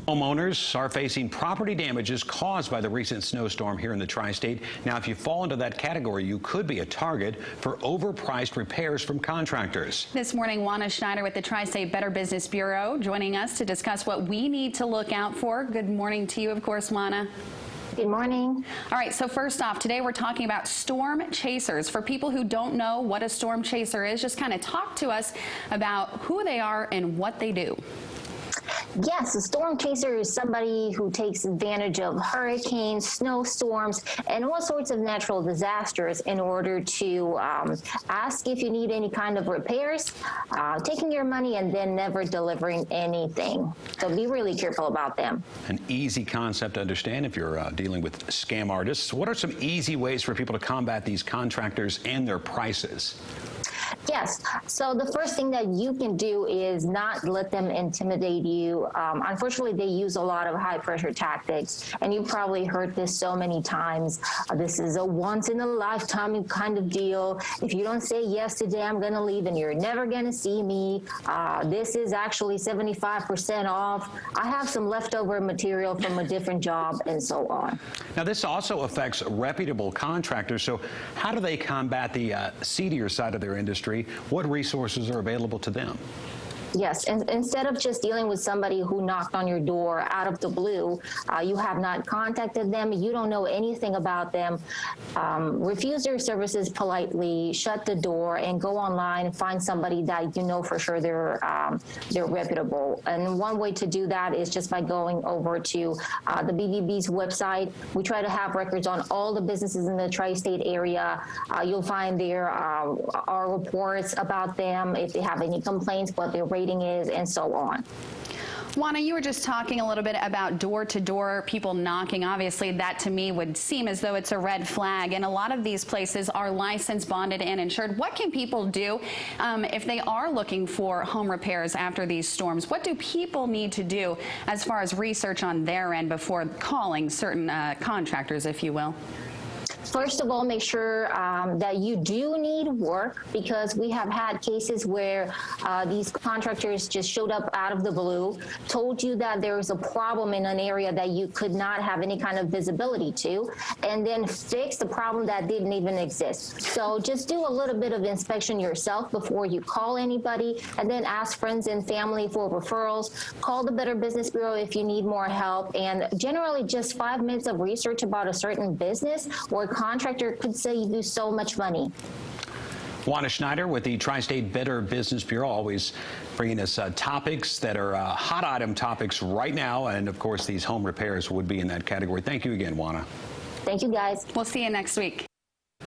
Homeowners are facing property damages caused by the recent snowstorm here in the tri-state. Now, if you fall into that category, you could be a target for overpriced repairs from contractors. This morning, Juana Schneider with the Tri-State Better Business Bureau joining us to discuss what we need to look out for. Good morning to you, of course, Juana. Good morning. All right, so first off, today we're talking about storm chasers. For people who don't know what a storm chaser is, just kind of talk to us about who they are and what they do. Yes, a storm chaser is somebody who takes advantage of hurricanes, snowstorms, and all sorts of natural disasters in order to ask if you need any kind of repairs, taking your money and then never delivering anything. So be really careful about them. An easy concept to understand if you're dealing with scam artists. What are some easy ways for people to combat these contractors and their prices? Yes. So the first thing that you can do is not let them intimidate you. Unfortunately, they use a lot of high-pressure tactics, and you've probably heard this so many times. This is a once-in-a-lifetime kind of deal. If you don't say yes today, I'm going to leave, and you're never going to see me. This is actually 75% off. I have some leftover material from a different job, and so on. Now, this also affects reputable contractors. So how do they combat the seedier side of their industry? What resources are available to them? Yes, and instead of just dealing with somebody who knocked on your door out of the blue, you have not contacted them, you don't know anything about them, refuse their services politely, shut the door, and go online and find somebody that you know for sure they're reputable. And one way to do that is just by going over to the BBB's website. We try to have records on all the businesses in the tri-state area. You'll find there our reports about them, if they have any complaints, what their rating is, and so on. Juana, you were just talking a little bit about door-to-door people knocking. Obviously, that to me would seem as though it's a red flag, and a lot of these places are licensed, bonded, and insured. What can people do if they are looking for home repairs after these storms? What do people need to do as far as research on their end before calling certain contractors, if you will? First of all, make sure that you do need work, because we have had cases where these contractors just showed up out of the blue, told you that there was a problem in an area that you could not have any kind of visibility to, and then fix the problem that didn't even exist. So just do a little bit of inspection yourself before you call anybody, and then ask friends and family for referrals. Call the Better Business Bureau if you need more help, and generally just 5 minutes of research about a certain business or contractor could save you so much money. Juana Schneider with the Tri-State Better Business Bureau, always bringing us topics that are hot item topics right now, and of course these home repairs would be in that category. Thank you again, Juana. Thank you, guys. We'll see you next week.